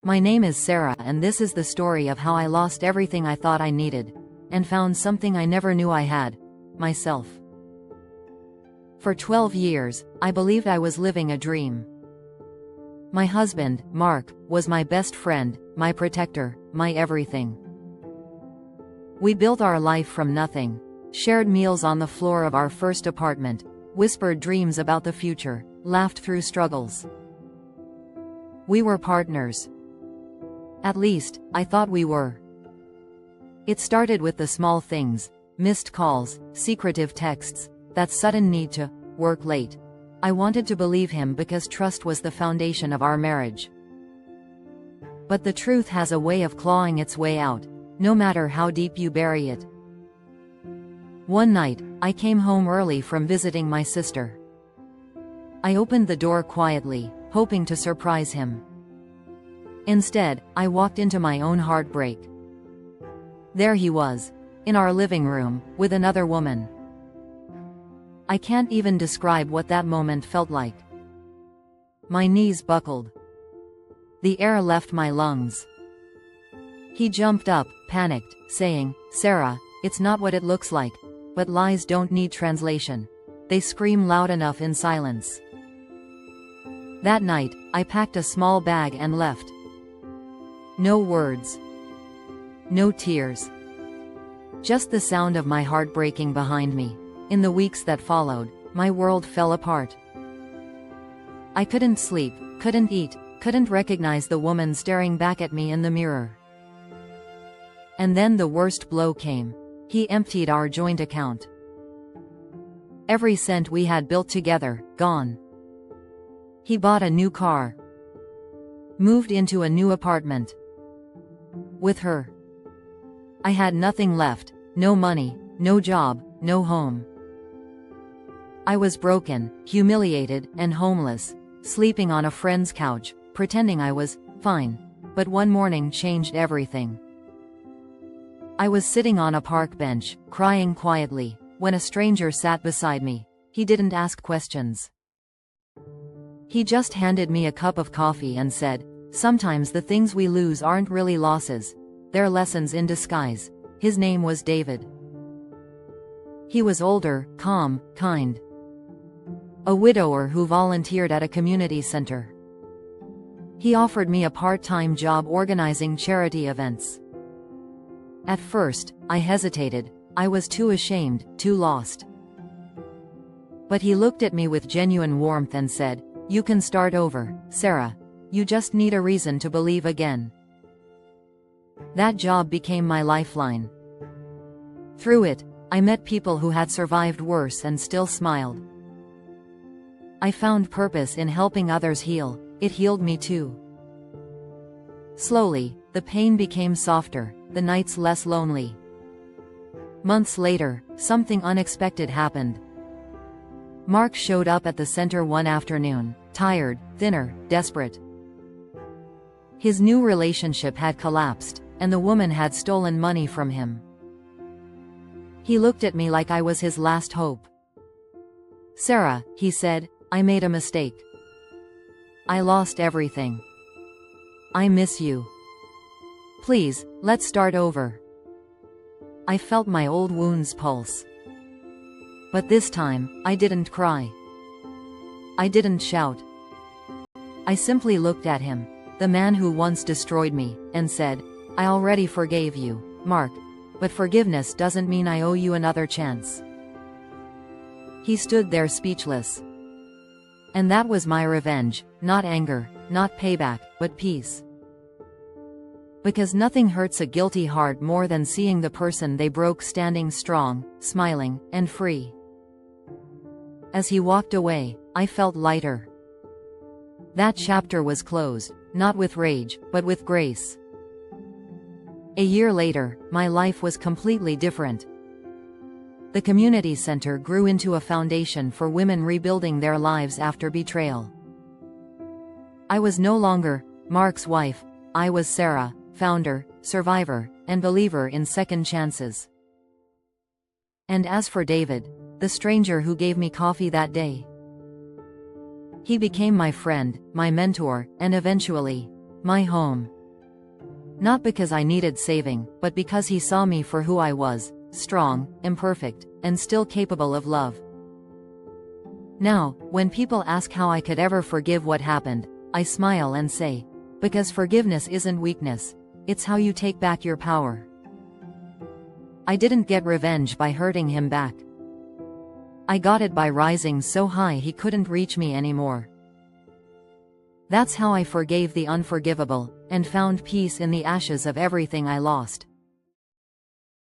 My name is Sarah, and this is the story of how I lost everything I thought I needed, and found something I never knew I had: myself. For 12 years, I believed I was living a dream. My husband, Mark, was my best friend, my protector, my everything. We built our life from nothing, shared meals on the floor of our first apartment, whispered dreams about the future, laughed through struggles. We were partners. At least, I thought we were. It started with the small things: missed calls, secretive texts, that sudden need to work late. I wanted to believe him because trust was the foundation of our marriage. But the truth has a way of clawing its way out, no matter how deep you bury it. One night, I came home early from visiting my sister. I opened the door quietly, hoping to surprise him. Instead, I walked into my own heartbreak. There he was, in our living room, with another woman. I can't even describe what that moment felt like. My knees buckled. The air left my lungs. He jumped up, panicked, saying, "Sarah, it's not what it looks like. But lies don't need translation. They scream loud enough in silence." That night, I packed a small bag and left. No words. No tears. Just the sound of my heart breaking behind me. In the weeks that followed, my world fell apart. I couldn't sleep, couldn't eat, couldn't recognize the woman staring back at me in the mirror. And then the worst blow came. He emptied our joint account. Every cent we had built together, gone. He bought a new car. Moved into a new apartment. With her. I had nothing left: no money, no job, no home. I was broken, humiliated, and homeless, sleeping on a friend's couch, pretending I was fine. But one morning changed everything. I was sitting on a park bench, crying quietly, when a stranger sat beside me. He didn't ask questions. He just handed me a cup of coffee and said, "Sometimes the things we lose aren't really losses. They're lessons in disguise." His name was David. He was older, calm, kind. A widower who volunteered at a community center. He offered me a part-time job organizing charity events. At first, I hesitated. I was too ashamed, too lost. But he looked at me with genuine warmth and said, "You can start over, Sarah. You just need a reason to believe again." That job became my lifeline. Through it, I met people who had survived worse and still smiled. I found purpose in helping others heal. It healed me too. Slowly, the pain became softer, the nights less lonely. Months later, something unexpected happened. Mark showed up at the center one afternoon, tired, thinner, desperate. His new relationship had collapsed, and the woman had stolen money from him. He looked at me like I was his last hope. "Sarah," he said, "I made a mistake. I lost everything. I miss you. Please, let's start over." I felt my old wounds pulse. But this time, I didn't cry. I didn't shout. I simply looked at him, the man who once destroyed me, and said, "I already forgave you, Mark, but forgiveness doesn't mean I owe you another chance." He stood there speechless. And that was my revenge, not anger, not payback, but peace. Because nothing hurts a guilty heart more than seeing the person they broke standing strong, smiling, and free. As he walked away, I felt lighter. That chapter was closed, not with rage, but with grace. A year later, my life was completely different. The community center grew into a foundation for women rebuilding their lives after betrayal. I was no longer Mark's wife. I was Sarah, founder, survivor, and believer in second chances. And as for David, the stranger who gave me coffee that day, he became my friend, my mentor, and eventually, my home. Not because I needed saving, but because he saw me for who I was, strong, imperfect, and still capable of love. Now, when people ask how I could ever forgive what happened, I smile and say, because forgiveness isn't weakness, it's how you take back your power. I didn't get revenge by hurting him back. I got it by rising so high he couldn't reach me anymore. That's how I forgave the unforgivable, and found peace in the ashes of everything I lost.